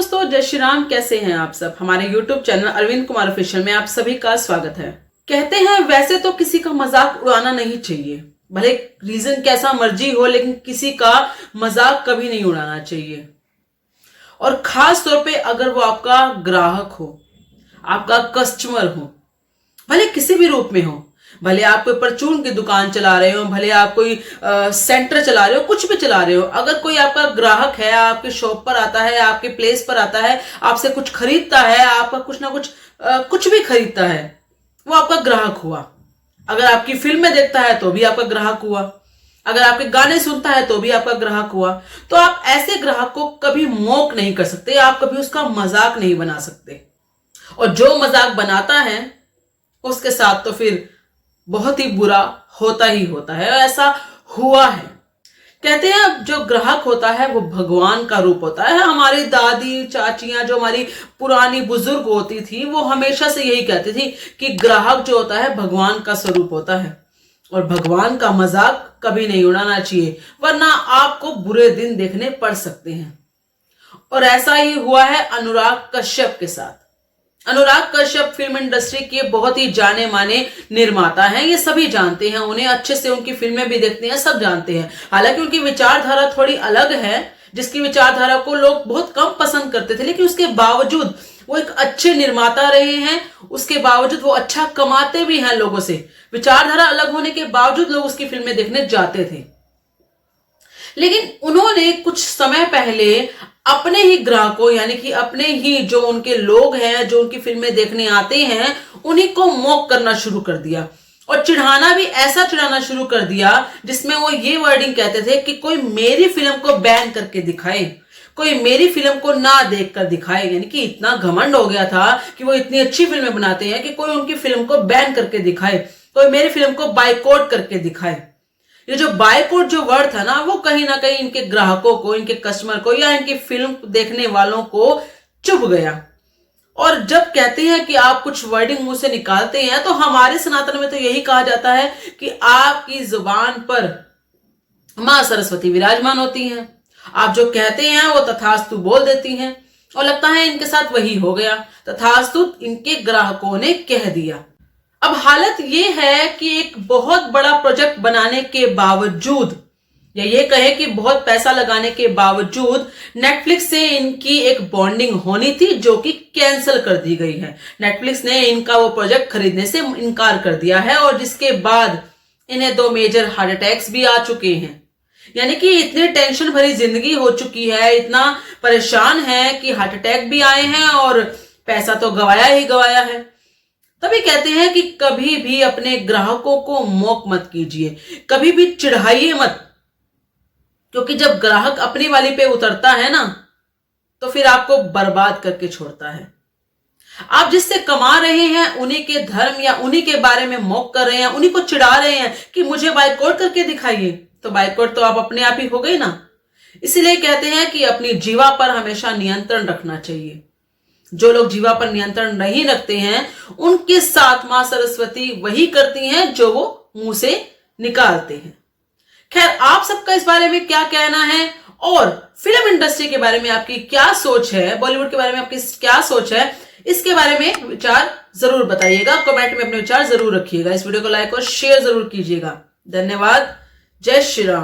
दोस्तों, जय श्री राम। कैसे हैं आप सब। हमारे YouTube channel Arvind Kumar official में आप सभी का स्वागत है। कहते हैं वैसे तो किसी का मजाक उड़ाना नहीं चाहिए, भले रीजन कैसा मर्जी हो, लेकिन किसी का मजाक कभी नहीं उड़ाना चाहिए। और खास तौर पे अगर वो आपका ग्राहक हो, आपका कस्टमर हो, भले किसी भी रूप में हो, भले आप कोई परचून की दुकान चला रहे हो, भले आप कोई सेंटर चला रहे हो, कुछ भी चला रहे हो, अगर कोई आपका ग्राहक है, आपके शॉप पर आता है, आपके प्लेस पर आता है, आपसे कुछ खरीदता है, आपका कुछ ना कुछ कुछ भी खरीदता है, वो आपका ग्राहक हुआ। अगर आपकी फिल्में देखता है तो भी आपका ग्राहक हुआ, अगर आपके गाने सुनता है तो भी आपका ग्राहक हुआ। तो आप ऐसे ग्राहक को कभी मोक नहीं कर सकते, आप कभी उसका मजाक नहीं बना सकते। और जो मजाक बनाता है उसके साथ तो फिर बहुत ही बुरा होता ही होता है। ऐसा हुआ है। कहते हैं जो ग्राहक होता है वो भगवान का रूप होता है। हमारी दादी चाचियां, जो हमारी पुरानी बुजुर्ग होती थी, वो हमेशा से यही कहती थी कि ग्राहक जो होता है भगवान का स्वरूप होता है और भगवान का मजाक कभी नहीं उड़ाना चाहिए, वरना आपको बुरे दिन देखने पड़ सकते हैं। और ऐसा ही हुआ है अनुराग कश्यप के साथ। अनुराग कश्यप फिल्म इंडस्ट्री के बहुत ही जाने माने निर्माता हैं, ये सभी जानते हैं उन्हें अच्छे से, उनकी फिल्में भी देखते हैं, सब जानते हैं। हालांकि उनकी विचारधारा थोड़ी अलग है, जिसकी विचारधारा को लोग बहुत कम पसंद करते थे, लेकिन उसके बावजूद वो एक अच्छे निर्माता रहे हैं। उसके बावजूद वो अच्छा कमाते भी हैं लोगों से। विचारधारा अलग होने के बावजूद लोग उसकी फिल्में देखने जाते थे। लेकिन उन्होंने कुछ समय पहले अपने ही ग्राहकों, यानी कि अपने ही जो उनके लोग हैं, जो उनकी फिल्में देखने आते हैं, उन्हीं को मॉक करना शुरू कर दिया और चिढ़ाना भी ऐसा चिढ़ाना शुरू कर दिया जिसमें वो ये वर्डिंग कहते थे कि कोई मेरी फिल्म को बैन करके दिखाए, कोई मेरी फिल्म को ना देखकर दिखाए। यानी कि इतना घमंड हो गया था कि वो इतनी अच्छी फिल्में बनाते हैं कि कोई उनकी फिल्म को बैन करके दिखाए, कोई मेरी फिल्म को बाइकआउट करके दिखाए। ये जो बाइकआउट जो वर्ड था ना, वो कहीं ना कहीं इनके ग्राहकों को, इनके कस्टमर को या इनकी फिल्म देखने वालों को चुभ गया। और जब कहते हैं कि आप कुछ वर्डिंग मुंह से निकालते हैं, तो हमारे सनातन में तो यही कहा जाता है कि आपकी जुबान पर मां सरस्वती विराजमान होती हैं। आप जो कहते हैं वो तथास्तु बोल देती हैं। और लगता है इनके साथ वही हो गया, तथास्तु इनके ग्राहकों ने कह दिया। अब हालत ये है कि एक बहुत बड़ा प्रोजेक्ट बनाने के बावजूद, या ये कहे कि बहुत पैसा लगाने के बावजूद, नेटफ्लिक्स से इनकी एक बॉन्डिंग होनी थी जो कि कैंसिल कर दी गई है। नेटफ्लिक्स ने इनका वो प्रोजेक्ट खरीदने से इनकार कर दिया है और जिसके बाद इन्हें 2 मेजर हार्ट अटैक्स भी आ चुके हैं। यानी कि इतनी टेंशन भरी जिंदगी हो चुकी है, इतना परेशान है कि हार्ट अटैक भी आए हैं और पैसा तो गवाया ही गवाया है। तभी कहते हैं कि कभी भी अपने ग्राहकों को मॉक मत कीजिए, कभी भी चिढ़ाइए मत, क्योंकि जब ग्राहक अपनी वाली पे उतरता है ना, तो फिर आपको बर्बाद करके छोड़ता है। आप जिससे कमा रहे हैं उन्हीं के धर्म या उन्हीं के बारे में मॉक कर रहे हैं, उन्हीं को चिढ़ा रहे हैं कि मुझे बाइकआउट करके दिखाइए, तो बाइकआउट तो आप अपने आप ही हो गई ना। इसलिए कहते हैं कि अपनी जीवा पर हमेशा नियंत्रण रखना चाहिए। जो लोग जीवा पर नियंत्रण नहीं रखते हैं, उनके साथ मां सरस्वती वही करती हैं जो वो मुंह से निकालते हैं। खैर, आप सबका इस बारे में क्या कहना है और फिल्म इंडस्ट्री के बारे में आपकी क्या सोच है, बॉलीवुड के बारे में आपकी क्या सोच है, इसके बारे में विचार जरूर बताइएगा। कमेंट में अपने विचार जरूर रखिएगा। इस वीडियो को लाइक और शेयर जरूर कीजिएगा। धन्यवाद। जय श्री राम।